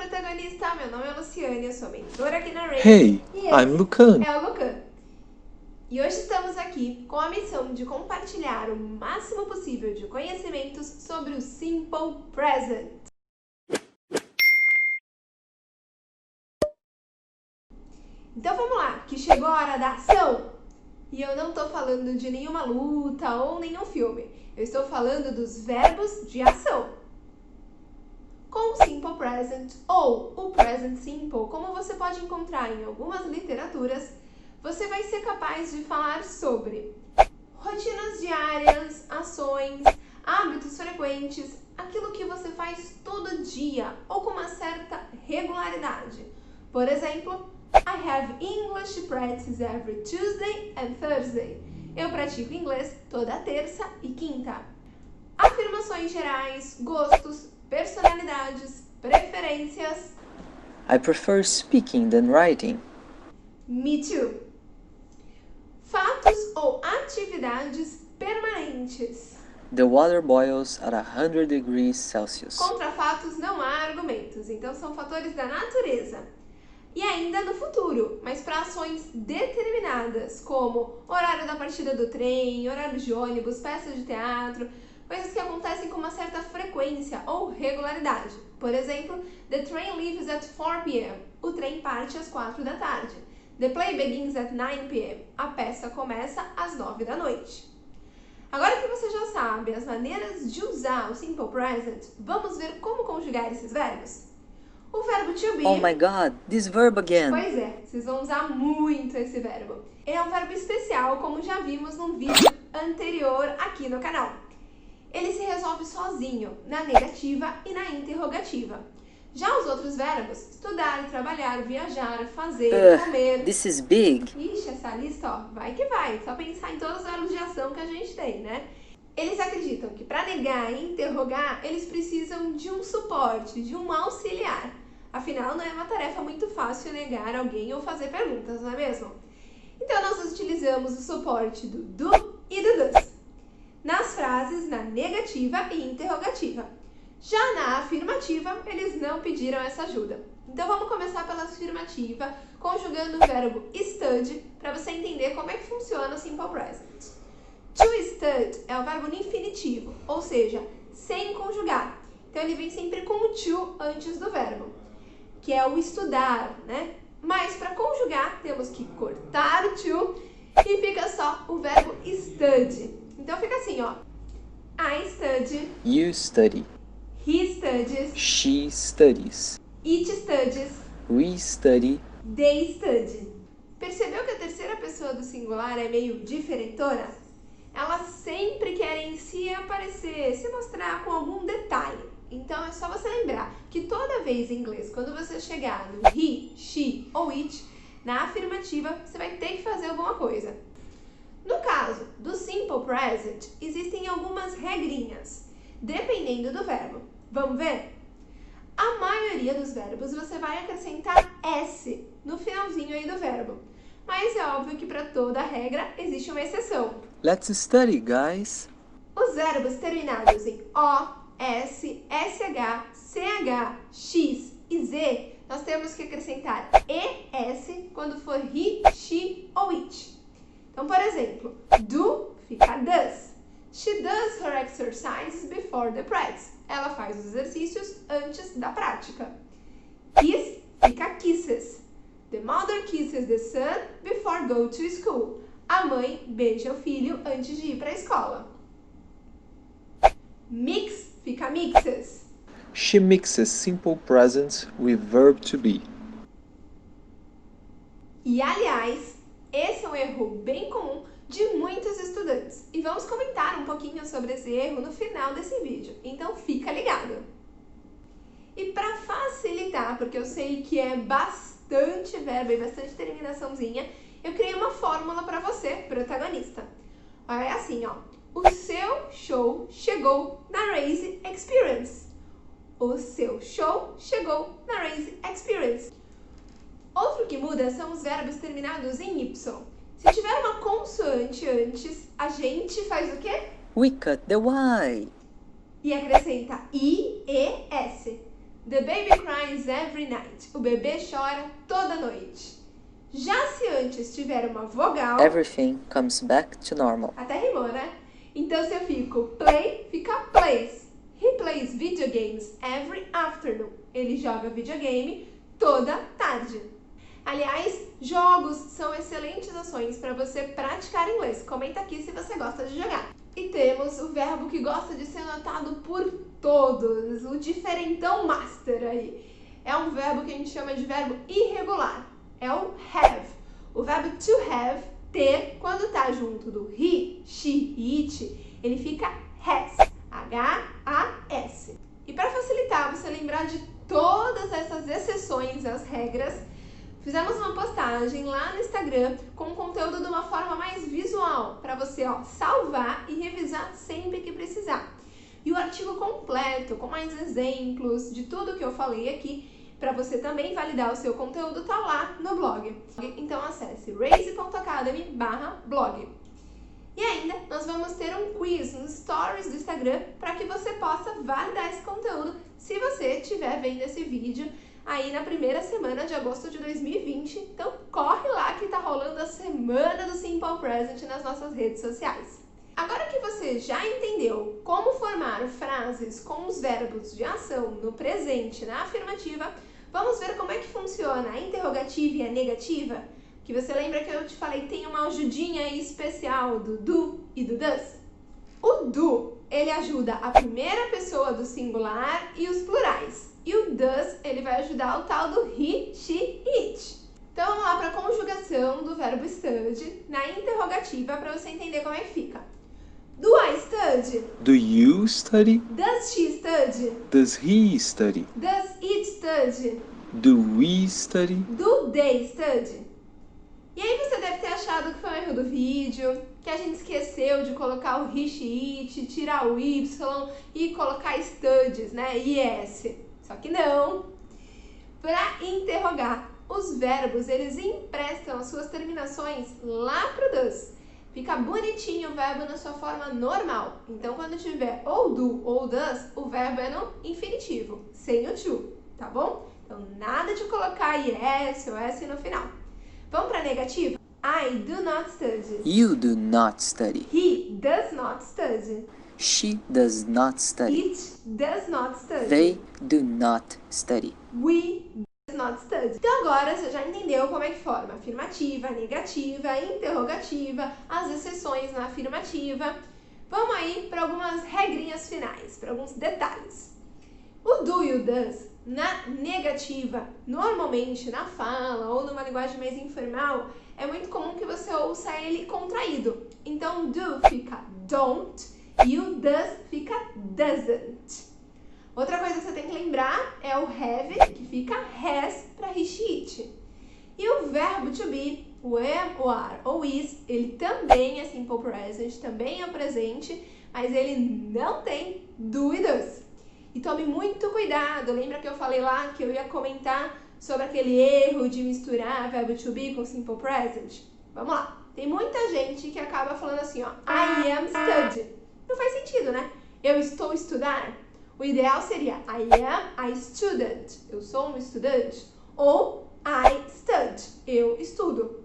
protagonista, meu nome é Luciane, eu sou mentora aqui na Raise. Hey, e I'm Lucan. é o Lucan. E hoje estamos aqui com a missão de compartilhar o máximo possível de conhecimentos sobre o Simple Present. Então vamos lá, que chegou a hora da ação! E eu não estou falando de nenhuma luta ou nenhum filme. Eu estou falando dos verbos de ação. Com o Simple Present, ou o Present Simple, como você pode encontrar em algumas literaturas, você vai ser capaz de falar sobre rotinas diárias, ações, hábitos frequentes, aquilo que você faz todo dia ou com uma certa regularidade. Por exemplo, I have English practice every Tuesday and Thursday. Eu pratico inglês toda terça e quinta. Afirmações gerais, gostos, personalidades, preferências. I prefer speaking than writing. Me too. Fatos ou atividades permanentes. The water boils at 100 degrees Celsius. Contra fatos não há argumentos, então são fatores da natureza. E ainda no futuro, mas para ações determinadas, como horário da partida do trem, horário de ônibus, peças de teatro, coisas que acontecem com uma certa frequência ou regularidade. Por exemplo, the train leaves at 4 p.m. O trem parte às 4 da tarde. The play begins at 9 p.m. A peça começa às 9 da noite. Agora que você já sabe as maneiras de usar o Simple Present, vamos ver como conjugar esses verbos? O verbo to be... Oh my god, this verb again! Pois é, vocês vão usar muito esse verbo. Ele é um verbo especial, como já vimos num vídeo anterior aqui no canal. Ele se resolve sozinho, na negativa e na interrogativa. Já os outros verbos, estudar, trabalhar, viajar, fazer, comer... This is big! Ixi, essa lista, ó, vai que vai. Só pensar em todos os verbos de ação que a gente tem, né? Eles acreditam que para negar e interrogar, eles precisam de um suporte, de um auxiliar. Afinal, não é uma tarefa muito fácil negar alguém ou fazer perguntas, não é mesmo? Então, nós utilizamos o suporte do e do does. Nas frases, na negativa e interrogativa. Já na afirmativa, eles não pediram essa ajuda. Então, vamos começar pela afirmativa, conjugando o verbo study, para você entender como é que funciona o Simple Present. To stud é o verbo no infinitivo, ou seja, sem conjugar. Então, ele vem sempre com o to antes do verbo, que é o estudar, né? Mas, para conjugar, temos que cortar o to e fica só o verbo study. Então, fica assim, ó. I study. You study. He studies. She studies. It studies. We study. They study. Percebeu que a terceira pessoa do singular é meio diferentona? Elas sempre querem se aparecer, se mostrar com algum detalhe. Então é só você lembrar que toda vez em inglês, quando você chegar no he, she ou it, na afirmativa, você vai ter que fazer alguma coisa. No caso do Simple Present, existem algumas regrinhas, dependendo do verbo. Vamos ver? A maioria dos verbos você vai acrescentar S no finalzinho aí do verbo. Mas é óbvio que para toda regra existe uma exceção. Let's study, guys! Os verbos terminados em O, S, SH, CH, X e Z, nós temos que acrescentar ES quando for he, she ou it. Então, por exemplo, do fica does. She does her exercises before the practice. Ela faz os exercícios antes da prática. Kiss fica kisses. The mother kisses the son before go to school. A mãe beija o filho antes de ir para a escola. Mix fica mixes. She mixes simple present with verb to be. E, aliás, esse é um erro bem comum de muitos estudantes. E vamos comentar um pouquinho sobre esse erro no final desse vídeo. Então, fica ligado. E para facilitar, porque eu sei que é bastante verbo e bastante terminaçãozinha, eu criei uma fórmula para você, protagonista. É assim, ó. O seu show chegou na Raise Experience. O seu show chegou na Raise Experience. Outro que muda são os verbos terminados em Y. Se tiver uma consoante antes, a gente faz o quê? We cut the Y. E acrescenta I, E, S. The baby cries every night. O bebê chora toda noite. Já se antes tiver uma vogal, Everything comes back to normal. até rimou, né? Então se eu fico play, fica plays. He plays video games every afternoon. Ele joga videogame toda tarde. Aliás, jogos são excelentes ações para você praticar inglês. Comenta aqui se você gosta de jogar. E temos o verbo que gosta de ser notado por todos, o diferentão master aí. É um verbo que a gente chama de verbo irregular. É o have. O verbo to have, ter, quando está junto do he, she e it, ele fica has. H-A-S. E para facilitar você lembrar de todas essas exceções às regras, fizemos uma postagem lá no Instagram com conteúdo de uma forma mais visual, para você salvar e revisar sempre que precisar. E o artigo completo, com mais exemplos de tudo que eu falei aqui, para você também validar o seu conteúdo, tá lá no blog. Então acesse raise.academy/blog. E ainda, nós vamos ter um quiz nos stories do Instagram para que você possa validar esse conteúdo se você estiver vendo esse vídeo aí na primeira semana de agosto de 2020. Então, corre lá que tá rolando a semana do Simple Present nas nossas redes sociais. Agora que você já entendeu como formar frases com os verbos de ação no presente na afirmativa, vamos ver como é que funciona a interrogativa e a negativa? Que você lembra que eu te falei que tem uma ajudinha aí especial do do e do does? O do, ele ajuda a primeira pessoa do singular e os plurais. E o does, ele vai ajudar o tal do he, she, it. Então vamos lá para a conjugação do verbo study na interrogativa para você entender como é que fica. Do I study? Do you study? Does she study? Does he study? Does it study? Do we study? Do they study? E aí você deve ter achado que foi um erro do vídeo, que a gente esqueceu de colocar o he, she, it, tirar o y e colocar studies, né? IS. Só que não. Para interrogar, os verbos, eles emprestam as suas terminações lá pro does. Fica bonitinho o verbo na sua forma normal. Então, quando tiver ou do ou does, o verbo é no infinitivo, sem o to, tá bom? Então, nada de colocar IS ou S no final. Vamos para a negativa? I do not study. You do not study. He does not study. She does not study. It does not study. They do not study. We does not study. Então agora você já entendeu como é que forma afirmativa, negativa, interrogativa, as exceções na afirmativa. Vamos aí para algumas regrinhas finais, para alguns detalhes. O do e o does, na negativa, normalmente na fala ou numa linguagem mais informal, é muito comum que você ouça ele contraído. Então, do fica don't e o does fica doesn't. Outra coisa que você tem que lembrar é o have, que fica has para he, she, it. E o verbo to be, o am, o are ou is, ele também é simple present, também é o presente, mas ele não tem do e does. E tome muito cuidado, lembra que eu falei lá que eu ia comentar sobre aquele erro de misturar verbo to be com simple present? Vamos lá. Tem muita gente que acaba falando assim, ó, I am studying. Não faz sentido, né? Eu estou estudar. O ideal seria I am a student. Eu sou um estudante. Ou I study. Eu estudo.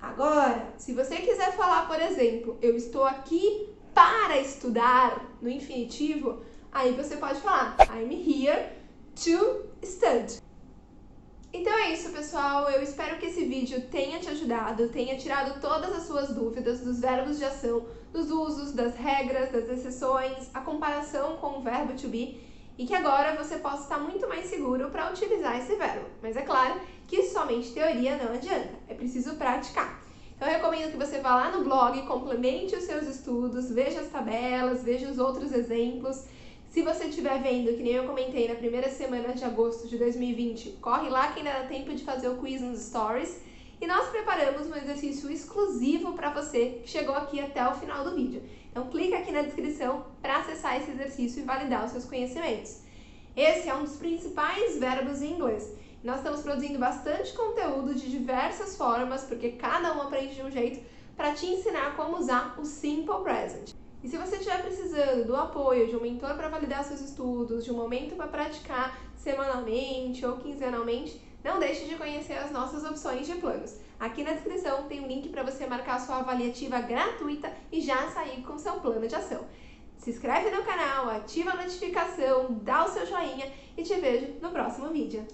Agora, se você quiser falar, por exemplo, eu estou aqui para estudar no infinitivo, aí você pode falar I'm here to study. Então é isso, pessoal. Eu espero que esse vídeo tenha te ajudado, tenha tirado todas as suas dúvidas dos verbos de ação, dos usos, das regras, das exceções, a comparação com o verbo to be, e que agora você possa estar muito mais seguro para utilizar esse verbo. Mas é claro que somente teoria não adianta, é preciso praticar. Então eu recomendo que você vá lá no blog, complemente os seus estudos, veja as tabelas, veja os outros exemplos. Se você estiver vendo, que nem eu comentei na primeira semana de agosto de 2020, corre lá que ainda dá tempo de fazer o quiz nos stories. E nós preparamos um exercício exclusivo para você que chegou aqui até o final do vídeo. Então clica aqui na descrição para acessar esse exercício e validar os seus conhecimentos. Esse é um dos principais verbos em inglês. Nós estamos produzindo bastante conteúdo de diversas formas, porque cada um aprende de um jeito, para te ensinar como usar o Simple Present. E se você estiver precisando do apoio de um mentor para validar seus estudos, de um momento para praticar semanalmente ou quinzenalmente, não deixe de conhecer as nossas opções de planos. Aqui na descrição tem um link para você marcar sua avaliativa gratuita e já sair com seu plano de ação. Se inscreve no canal, ativa a notificação, dá o seu joinha e te vejo no próximo vídeo.